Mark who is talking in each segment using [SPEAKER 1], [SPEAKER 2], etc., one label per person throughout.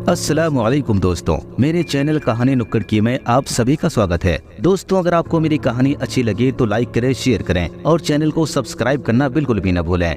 [SPEAKER 1] अस्सलामुअलैकुम दोस्तों, मेरे चैनल कहानी नुक्कड़ की में आप सभी का स्वागत है। दोस्तों, अगर आपको मेरी कहानी अच्छी लगे तो लाइक करें, शेयर करें और चैनल को सब्सक्राइब करना बिल्कुल भी न भूलें।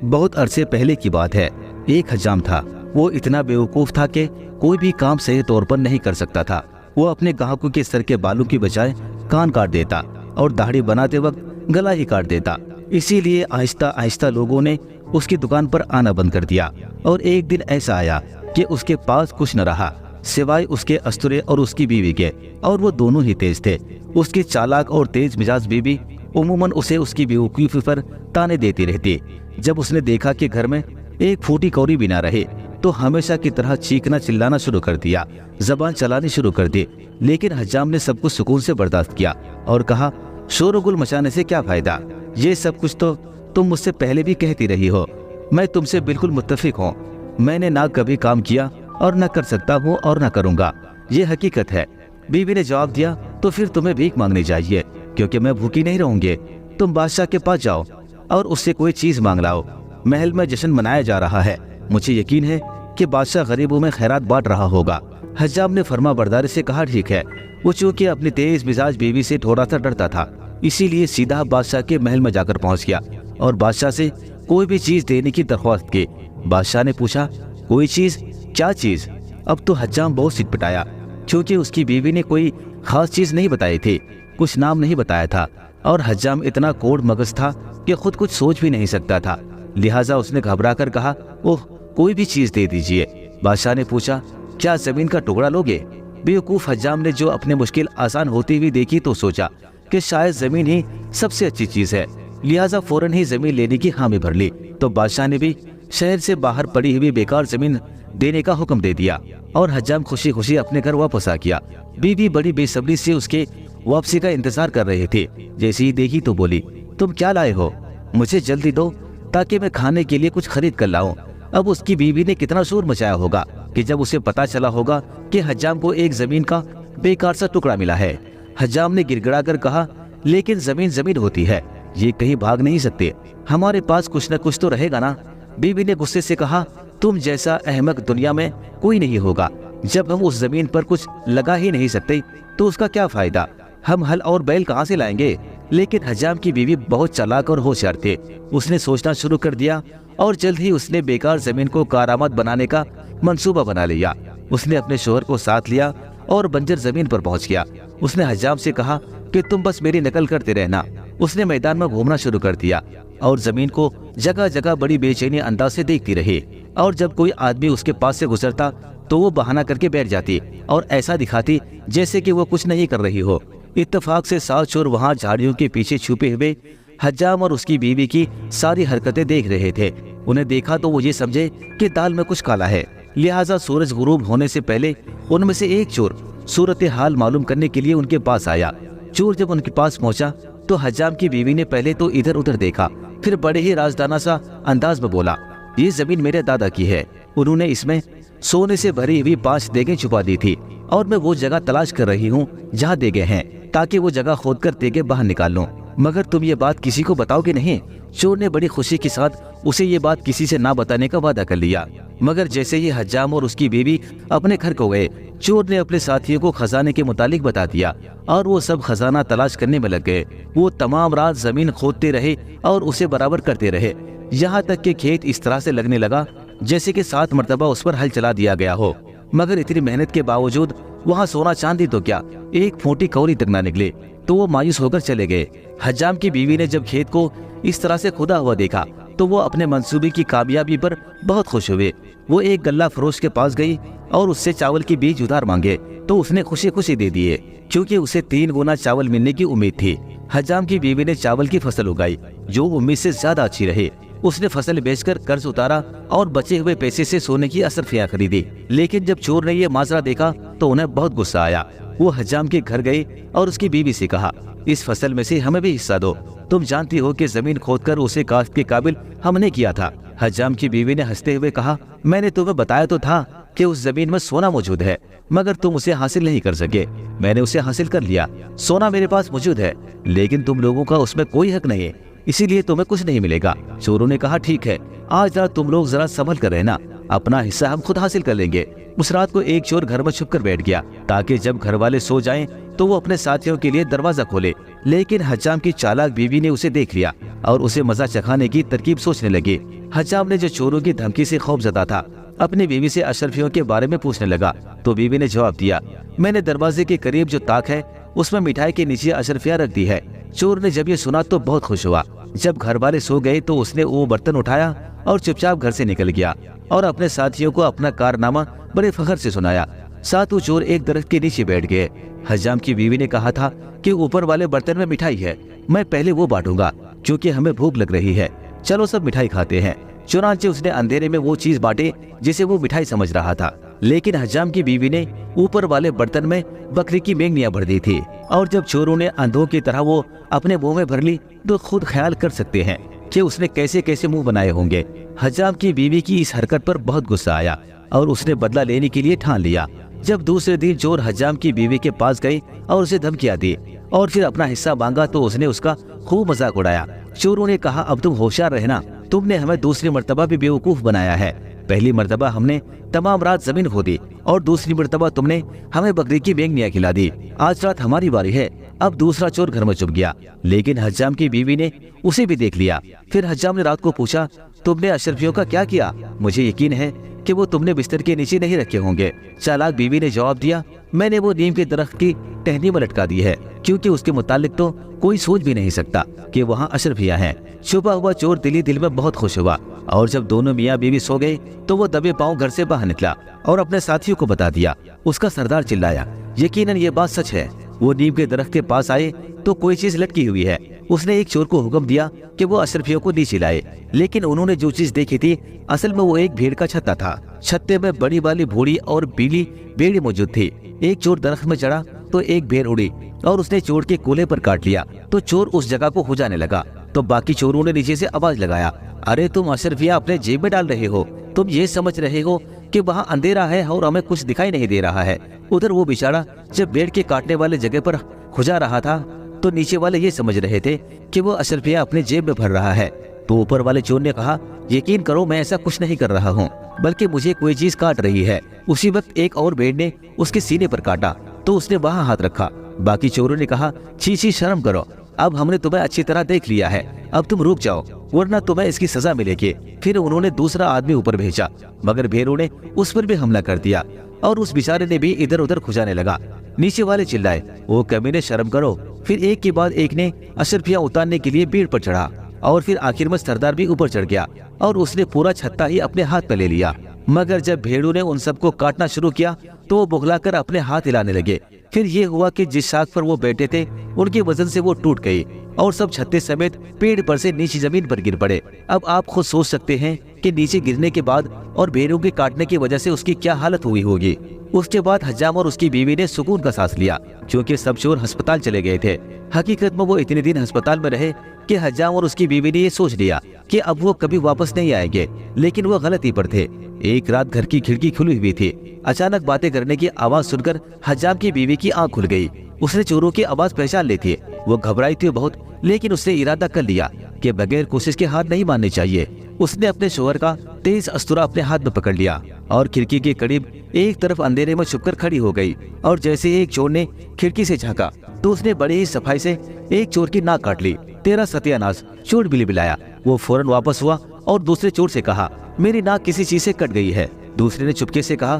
[SPEAKER 1] बहुत अरसे पहले की बात है। एक हज्जाम था। वो इतना बेवकूफ़ था कि कोई भी काम सही तौर पर नहीं कर सकता था। वो अपने ग्राहकों के सर के बालों की बजाय कान काट देता और दाढ़ी बनाते वक्त गला ही काट देता। इसीलिए आहिस्ता आहिस्ता लोगों ने उसकी दुकान पर आना बंद कर दिया। और एक दिन ऐसा आया कि उसके पास कुछ न रहा सिवाय उसके अस्तुरे और उसकी बीवी के, और वो दोनों ही तेज थे। उसकी चालाक और तेज मिजाज बीवी उमूमन उसे उसकी बेवकूफ़ी पर ताने देती रहती। जब उसने देखा कि घर में एक फूटी कौड़ी भी ना रहे तो हमेशा की तरह चीखना चिल्लाना शुरू कर दिया, जबान चलानी शुरू कर दी। लेकिन हज्जाम ने सब कुछ सुकून से बर्दाश्त किया और कहा, शोरगुल मचाने से क्या फायदा, ये सब कुछ तो तुम मुझसे पहले भी कहती रही हो। मैं तुमसे बिल्कुल मुत्तफिक हूँ। मैंने ना कभी काम किया और न कर सकता हूँ और न करूँगा, ये हकीकत है। बीवी ने जवाब दिया, तो फिर तुम्हें भीख मांगनी चाहिए, क्योंकि मैं भूखी नहीं रहूंगी। तुम बादशाह के पास जाओ और उससे कोई चीज मांग लाओ। महल में जश्न मनाया जा रहा है। मुझे यकीन है कि बादशाह गरीबों में खैरात बांट रहा होगा। हज्जाम ने फर्मा बरदारी से कहा, ठीक है। वो चूंकि अपनी तेज मिजाज बीवी से थोड़ा सा डरता था, इसीलिए सीधा बादशाह के महल में जाकर पहुंच गया और बादशाह से कोई भी चीज देने की दरख्वास्त की। बादशाह ने पूछा, कोई चीज? क्या चीज? अब तो हज्जाम बहुत सिटपटाया, क्योंकि उसकी बीवी ने कोई खास चीज नहीं बताई थी, कुछ नाम नहीं बताया था और हज्जाम इतना कोड़ मगज था कि खुद कुछ सोच भी नहीं सकता था। लिहाजा उसने घबराकर कहा, ओह, कोई भी चीज दे दीजिए। बादशाह ने पूछा, क्या जमीन का टुकड़ा लोगे? बेवकूफ हज्जाम ने जो अपनी मुश्किल आसान होती हुई देखी तो सोचा कि शायद जमीन ही सबसे अच्छी चीज है। लिहाजा फौरन ही जमीन लेने की हामी भर ली। तो बादशाह ने भी शहर से बाहर पड़ी हुई बेकार जमीन देने का हुक्म दे दिया और हज्जाम खुशी खुशी अपने घर वापस आ गया। बीवी बड़ी बेसब्री से उसके वापसी का इंतजार कर रहे थे। जैसे ही देखी तो बोली, तुम क्या लाए हो? मुझे जल्दी दो ताकि मैं खाने के लिए कुछ खरीद कर लाऊं। अब उसकी बीवी ने कितना शोर मचाया होगा कि जब उसे पता चला होगा कि हज्जाम को एक जमीन का बेकार सा टुकड़ा मिला है। हज्जाम ने गिड़गिड़ा कर कहा, लेकिन जमीन जमीन होती है, ये कहीं भाग नहीं सकते। हमारे पास कुछ न कुछ तो रहेगा ना। बीवी ने गुस्से से कहा, तुम जैसा अहमक दुनिया में कोई नहीं होगा। जब हम उस जमीन पर कुछ लगा ही नहीं सकते तो उसका क्या फायदा? हम हल और बैल कहाँ से लाएंगे? लेकिन हज्जाम की बीवी बहुत चालाक और होशियार थे। उसने सोचना शुरू कर दिया और जल्द ही उसने बेकार जमीन को कारामद बनाने का मंसूबा बना लिया। उसने अपने शोहर को साथ लिया और बंजर जमीन पर पहुंच गया। उसने हज्जाम से कहा कि तुम बस मेरी नकल करते रहना। उसने मैदान में घूमना शुरू कर दिया और जमीन को जगह जगह बड़ी बेचैनी अंदाज से देखती रही। और जब कोई आदमी उसके पास से गुजरता तो वो बहाना करके बैठ जाती और ऐसा दिखाती जैसे कि वो कुछ नहीं कर रही हो। इत्तेफाक से सात चोर वहाँ झाड़ियों के पीछे छुपे हुए हज्जाम और उसकी बीवी की सारी हरकतें देख रहे थे। उन्हें देखा तो वो ये समझे कि दाल में कुछ काला है। लिहाजा सूरज गुरूब होने से पहले उनमें से एक चोर सूरत हाल मालूम करने के लिए उनके पास आया। चोर जब उनके पास पहुंचा तो हज्जाम की बीवी ने पहले तो इधर उधर देखा, फिर बड़े ही राजदाना सा अंदाज में बोला, ये जमीन मेरे दादा की है। उन्होंने इसमें सोने से भरी हुई 5 देगें छुपा दी थी और मैं वो जगह तलाश कर रही हूँ जहाँ देगे हैं, ताकि वो जगह खोदकर देगे बाहर निकाल लूं। मगर तुम ये बात किसी को बताओगे नहीं? चोर ने बड़ी खुशी के साथ उसे ये बात किसी से ना बताने का वादा कर लिया। मगर जैसे ही हज्जाम और उसकी बीवी अपने घर को गए, चोर ने अपने साथियों को खजाने के मुतालिक बता दिया और वो सब खजाना तलाश करने में लग गए। वो तमाम रात जमीन खोदते रहे और उसे बराबर करते रहे, यहाँ तक कि खेत इस तरह से लगने लगा जैसे कि 7 मरतबा उस पर हल चला दिया गया हो। मगर इतनी मेहनत के बावजूद वहाँ सोना चांदी तो क्या, एक फूटी कौड़ी तक ना निकले। तो वो मायूस होकर चले गए। हज्जाम की बीवी ने जब खेत को इस तरह से खुदा हुआ देखा तो वो अपने मंसूबे की कामयाबी पर बहुत खुश हुए। वो एक गल्ला फरोश के पास गई और उससे चावल के बीज उधार मांगे तो उसने खुशी खुशी दे दिए, क्योंकि उसे 3 गुना चावल मिलने की उम्मीद थी। हज्जाम की बीवी ने चावल की फसल उगाई जो उम्मीद से ज्यादा अच्छी रही। उसने फसल बेचकर कर्ज उतारा और बचे हुए पैसे से सोने की असरफियां खरीदी। लेकिन जब चोर ने ये माजरा देखा तो उन्हें बहुत गुस्सा आया। वो हज्जाम के घर गए और उसकी बीवी से कहा, इस फसल में से हमें भी हिस्सा दो। तुम जानती हो कि जमीन खोदकर उसे काश्त के काबिल हमने किया था। हज्जाम की बीवी ने हंसते हुए कहा, मैंने तुम्हें बताया तो था कि उस जमीन में सोना मौजूद है, मगर तुम उसे हासिल नहीं कर सके। मैंने उसे हासिल कर लिया। सोना मेरे पास मौजूद है, लेकिन तुम लोगों का उसमें कोई हक नहीं है, इसीलिए तुम्हें कुछ नहीं मिलेगा। चोरों ने कहा, ठीक है, आज रात तुम लोग जरा संभल कर रहना, अपना हिस्सा हम खुद हासिल कर लेंगे। उस रात को एक चोर घर में छुपकर बैठ गया ताकि जब घर वाले सो जाएं तो वो अपने साथियों के लिए दरवाजा खोले। लेकिन हज्जाम की चालाक बीवी ने उसे देख लिया और उसे मजा चखाने की तरकीब सोचने लगी। हज्जाम ने जो चोरों की धमकी से खौफजदा था, अपनी बीवी से अशरफियों के बारे में पूछने लगा तो बीवी ने जवाब दिया, मैंने दरवाजे के करीब जो ताक है उसमें मिठाई के नीचे अशरफिया रख दी है। चोर ने जब ये सुना तो बहुत खुश हुआ। जब घर वाले सो गए तो उसने वो बर्तन उठाया और चुपचाप घर से निकल गया और अपने साथियों को अपना कारनामा बड़े फख्र से सुनाया। साथ वो चोर एक दरख्त के नीचे बैठ गए। हज्जाम की बीवी ने कहा था कि ऊपर वाले बर्तन में मिठाई है, मैं पहले वो बांटूंगा क्योंकि हमें भूख लग रही है, चलो सब मिठाई खाते हैं। चुनांचे उसने अंधेरे में वो चीज बांटे जिसे वो मिठाई समझ रहा था। लेकिन हज्जाम की बीवी ने ऊपर वाले बर्तन में बकरी की मेंगनियां भर दी थी और जब चोरों ने अंधों की तरह वो अपने मुंह में भर ली तो खुद ख्याल कर सकते हैं कि उसने कैसे कैसे मुंह बनाए होंगे। हज्जाम की बीवी की इस हरकत पर बहुत गुस्सा आया और उसने बदला लेने के लिए ठान लिया। जब दूसरे दिन चोर हज्जाम की बीवी के पास गए और उसे धमकियां दी और फिर अपना हिस्सा मांगा तो उसने उसका खूब मजाक उड़ाया। चोरों ने कहा, अब तुम होशियार रहना, तुमने हमें दूसरी मर्तबा भी बेवकूफ बनाया है। पहली मर्तबा हमने तमाम रात जमीन खोदी और दूसरी मर्तबा तुमने हमें बकरी की मेंगनियां खिला दी। आज रात हमारी बारी है। अब दूसरा चोर घर में छुप गया, लेकिन हज्जाम की बीवी ने उसे भी देख लिया। फिर हज्जाम ने रात को पूछा, तुमने अशरफियों का क्या किया? मुझे यकीन है कि वो तुमने बिस्तर के नीचे नहीं रखे होंगे। चालाक बीवी ने जवाब दिया, मैंने वो नीम के दरख्त की टहनी में लटका दी है क्योंकि उसके मुतालिक तो कोई सोच भी नहीं सकता कि वहाँ अशरफियाँ हैं। छुपा हुआ चोर दिल में बहुत खुश हुआ और जब दोनों मियाँ बीवी सो गए तो वो दबे पांव घर से बाहर निकला और अपने साथियों को बता दिया। उसका सरदार चिल्लाया, यकीनन ये बात सच है। वो नीम के दरख्त के पास आए तो कोई चीज लटकी हुई है। उसने एक चोर को हुक्म दिया कि वो अशरफियों को नीचे लाए, लेकिन उन्होंने जो चीज देखी थी असल में वो एक भेड़ का छत्ता था। छत्ते में बड़ी वाली भूड़ी और पीली भेड़ मौजूद थी। एक चोर दरख्त में चढ़ा तो एक भेड़ उड़ी और उसने चोर के कोले पर काट लिया तो चोर उस जगह को हो जाने लगा। तो बाकी चोरों ने नीचे से आवाज लगाया, अरे तुम अशरफिया अपने जेब में डाल रहे हो, तुम ये समझ रहे हो कि वहाँ अंधेरा है और हमें कुछ दिखाई नहीं दे रहा है। उधर वो बेचारा जब भेड़ के काटने वाले जगह पर खुजा रहा था तो नीचे वाले ये समझ रहे थे कि वो अशरफिया अपने जेब में भर रहा है। तो ऊपर वाले चोर ने कहा, यकीन करो मैं ऐसा कुछ नहीं कर रहा हूँ, बल्कि मुझे कोई चीज काट रही है। उसी वक्त एक और भेड़ ने उसके सीने पर काटा तो उसने वहाँ हाथ रखा। बाकी चोरों ने कहा, छी छी शर्म करो, अब हमने तुम्हें अच्छी तरह देख लिया है, अब तुम रुक जाओ वरना तुम्हें इसकी सजा मिलेगी। फिर उन्होंने दूसरा आदमी ऊपर भेजा, मगर भेड़ों ने उस पर भी हमला कर दिया और उस बेचारे ने भी इधर उधर खुजाने लगा। नीचे वाले चिल्लाए, वो कमीने शर्म करो। फिर एक के बाद एक ने अशरफियां उतारने के लिए भीड़ पर चढ़ा और फिर आखिर में सरदार भी ऊपर चढ़ गया और उसने पूरा छत्ता ही अपने हाथ में ले लिया। मगर जब भेड़ों ने उन सबको काटना शुरू किया तो वो बुखलाकर अपने हाथ हिलाने लगे। फिर ये हुआ कि जिस शाख पर वो बैठे थे उनके वजन से वो टूट गई और सब छत्ते समेत पेड़ पर से नीचे जमीन पर गिर पड़े। अब आप खुद सोच सकते हैं कि नीचे गिरने के बाद और भेड़ों के काटने की वजह से उसकी क्या हालत हुई होगी। उसके बाद हज्जाम और उसकी बीवी ने सुकून का सांस लिया क्योंकि सब चोर अस्पताल चले गए थे। हकीकत में वो इतने दिन अस्पताल में रहे कि हज्जाम और उसकी बीवी ने ये सोच लिया कि अब वो कभी वापस नहीं आएंगे, लेकिन वो गलती पर थे। एक रात घर की खिड़की खुली हुई थी। अचानक बातें करने की आवाज सुनकर हज्जाम की बीवी की आंख खुल गई। उसने चोरों की आवाज पहचान ली थी। वो घबराई थी बहुत, लेकिन उसने इरादा कर लिया कि बगैर कोशिश के हार नहीं माननी चाहिए। उसने अपने शोहर का तेज अस्तूरा अपने हाथ में पकड़ लिया और खिड़की के करीब एक तरफ अंधेरे में छुपकर खड़ी हो गई। और जैसे ही एक चोर ने खिड़की से झांका तो उसने बड़ी ही सफाई से एक चोर की नाक काट ली। तेरा सत्यानाश, चोर बिलबिलाया। वो फौरन वापस हुआ और दूसरे चोर से कहा, मेरी नाक किसी चीज से कट गई है। दूसरे ने चुपके से कहा,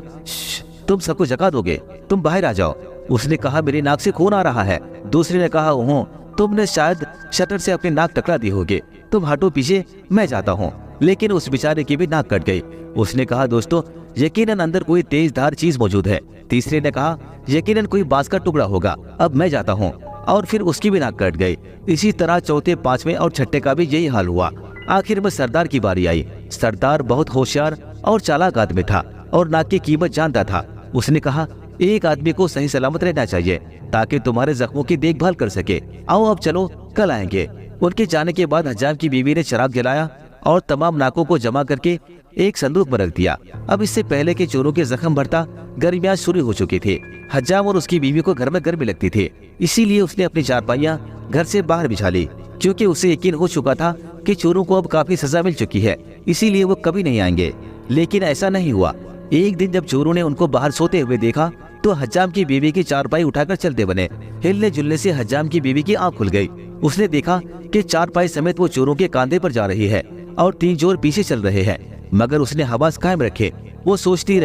[SPEAKER 1] तुम सबको जगा दोगे, तुम बाहर आ जाओ। उसने कहा, मेरी नाक से खून आ रहा है। दूसरे ने कहा, ओहो, तुमने शायद शटर से अपनी नाक टकरा दी होगी, तुम हटो पीछे, मैं जाता हूँ। लेकिन उस बेचारे की भी नाक कट गई। उसने कहा, दोस्तों यकीनन अंदर कोई तेजधार चीज मौजूद है। तीसरे ने कहा, यकीनन कोई बांस का टुकड़ा होगा, अब मैं जाता हूँ। और फिर उसकी भी नाक कट गई। इसी तरह चौथे, पांचवें और छठे का भी यही हाल हुआ। आखिर में सरदार की बारी आई। सरदार बहुत होशियार और चालाक आदमी था और नाक की कीमत जानता था। उसने कहा, एक आदमी को सही सलामत रहना चाहिए ताकि तुम्हारे जख्मों की देखभाल कर सके। आओ अब चलो, कल आएंगे। उनके जाने के बाद हज्जाम की बीवी ने चराग जलाया और तमाम नाकों को जमा करके एक संदूक में रख दिया। अब इससे पहले के चोरों के जख्म भरता गर्मियां शुरू हो चुकी थी। हज्जाम और उसकी बीवी को घर में गर्मी लगती थी, इसीलिए उसने अपनी चारपाइयां घर से बाहर बिछा ली क्योंकि उसे यकीन हो चुका था कि चोरों को अब काफी सजा मिल चुकी है, इसीलिए वो कभी नहीं आएंगे। लेकिन ऐसा नहीं हुआ। एक दिन जब चोरों ने उनको बाहर सोते हुए देखा तो हज्जाम की बीवी की चारपाई उठाकर चलते बने। हिलने जुलने से हज्जाम की बीवी की आंख खुल गई। उसने देखा कि चारपाई समेत वो चोरों के कांधे पर जा रही है और 3 चोर पीछे चल रहे हैं, मगर उसने हवास कायम रखे। वो सोचती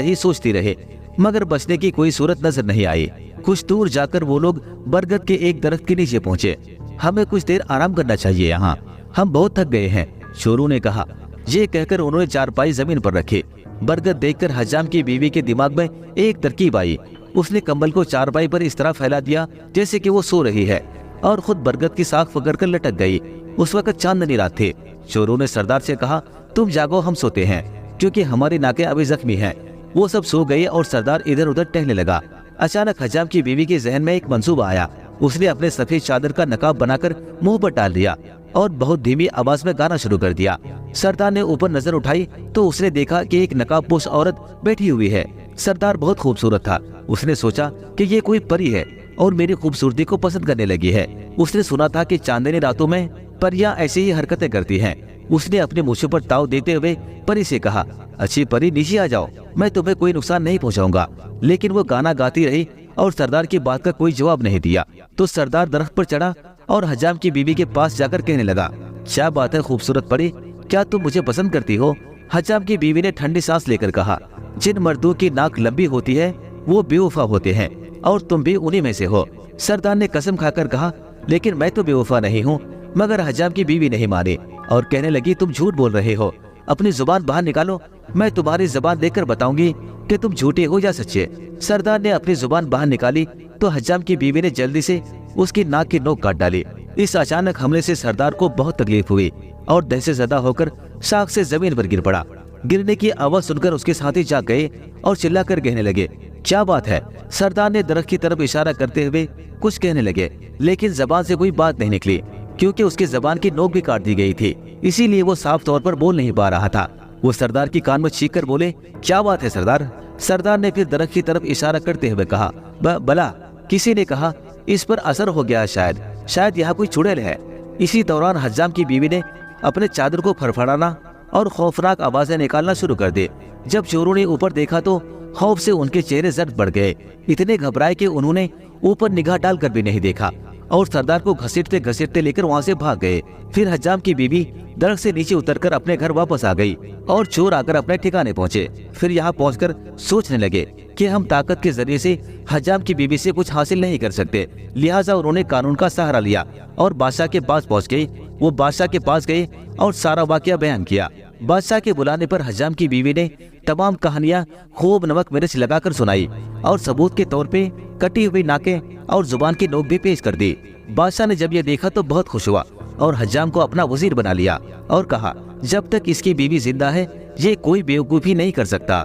[SPEAKER 1] रही, मगर बचने की कोई सूरत नजर नहीं आई। कुछ दूर जाकर वो लोग बरगद के एक दरख्त के नीचे पहुँचे। हमें कुछ देर आराम करना चाहिए, यहाँ हम बहुत थक गए हैं, चोरों ने कहा। ये कहकर उन्होंने चारपाई जमीन पर रखे। बरगद देखकर हज्जाम की बीवी के दिमाग में एक तरकीब आई। उसने कंबल को चारपाई पर इस तरह फैला दिया जैसे कि वो सो रही है और खुद बरगद की साख पकड़कर लटक गई। उस वक्त चांदनी रात थी। चोरों ने सरदार से कहा, तुम जागो, हम सोते हैं, क्योंकि हमारी नाकें अभी जख्मी हैं। वो सब सो गए और सरदार इधर उधर टहलने लगा। अचानक हज्जाम की बीवी के जहन में एक मंसूबा आया। उसने अपने सफेद चादर का नकाब बनाकर मुंह पर डाल दिया और बहुत धीमी आवाज में गाना शुरू कर दिया। सरदार ने ऊपर नजर उठाई तो उसने देखा कि एक नकाबपोश औरत बैठी हुई है। सरदार बहुत खूबसूरत था। उसने सोचा कि ये कोई परी है और मेरी खूबसूरती को पसंद करने लगी है। उसने सुना था कि चांदनी रातों में परियां ऐसी ही हरकतें करती हैं। उसने अपने मूछों पर ताव देते हुए परी से कहा, अच्छी परी, नीचे आ जाओ, मैं तुम्हें कोई नुकसान नहीं पहुंचाऊंगा। लेकिन वो गाना गाती रही और सरदार की बात का कोई जवाब नहीं दिया। तो सरदार दरख्त पर चढ़ा और हज्जाम की बीवी के पास जाकर कहने लगा, क्या बात है खूबसूरत परी, क्या तुम मुझे पसंद करती हो? हज्जाम की बीवी ने ठंडी सांस लेकर कहा, जिन मर्दों की नाक लंबी होती है वो बेवफा होते हैं और तुम भी उन्हीं में से हो। सरदार ने कसम खाकर कहा, लेकिन मैं तो बेवफा नहीं हूँ। मगर हज्जाम की बीवी नहीं मानी और कहने लगी, तुम झूठ बोल रहे हो, अपनी जुबान बाहर निकालो, मैं तुम्हारी जुबान देखकर बताऊंगी कि तुम झूठे हो या सच्चे। सरदार ने अपनी जुबान बाहर निकाली तो हज्जाम की बीवी ने जल्दी से उसकी नाक की नोक काट डाली। इस अचानक हमले से सरदार को बहुत तकलीफ हुई और दहशत ज़दा होकर शाख से जमीन पर गिर पड़ा। गिरने की आवाज सुनकर उसके साथी जाग गए और चिल्लाकर कहने लगे, क्या बात है? सरदार ने दरख्त की तरफ इशारा करते हुए कुछ कहने लगे, लेकिन जबान से कोई बात नहीं निकली, क्योंकि उसकी जबान की नोक भी काट दी गई थी। इसीलिए वो साफ तौर पर बोल नहीं पा रहा था। वो सरदार की कान में चीख कर बोले, क्या बात है सरदार? सरदार ने फिर दरख्त की तरफ इशारा करते हुए कहा, भला? किसी ने कहा, इस पर असर हो गया, शायद यहाँ कोई चुड़ैल है। इसी दौरान हज्जाम की बीवी ने अपने चादर को फड़फड़ाना और खौफनाक आवाजें निकालना शुरू कर दी। जब चोरों ने ऊपर देखा तो खौफ से उनके चेहरे जर्द बढ़ गए। इतने घबराए कि उन्होंने ऊपर निगाह डालकर भी नहीं देखा और सरदार को घसीटते घसीटते लेकर वहां से भाग गए। फिर हज्जाम की बीवी दरख्त से नीचे उतरकर अपने घर वापस आ गई और चोर आकर अपने ठिकाने पहुंचे। फिर यहाँ पहुंचकर सोचने लगे कि हम ताकत के जरिए से हज्जाम की बीवी से कुछ हासिल नहीं कर सकते, लिहाजा उन्होंने कानून का सहारा लिया और बादशाह के पास पहुंच गए। वो बादशाह के पास गए और सारा वाकया बयान किया। बादशाह के बुलाने पर हज्जाम की बीवी ने तमाम कहानियां खूब नमक मिर्च लगाकर सुनाई और सबूत के तौर पे कटी हुई नाकें और जुबान की नोक भी पेश कर दी। बादशाह ने जब ये देखा तो बहुत खुश हुआ और हज्जाम को अपना वजीर बना लिया और कहा, जब तक इसकी बीवी जिंदा है ये कोई बेवकूफ़ी नहीं कर सकता।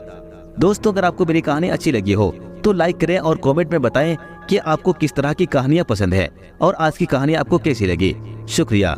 [SPEAKER 1] दोस्तों, अगर आपको मेरी कहानी अच्छी लगी हो तो लाइक करें और कमेंट में बताएं कि आपको किस तरह की कहानियां पसंद है और आज की कहानी आपको कैसी लगी। शुक्रिया।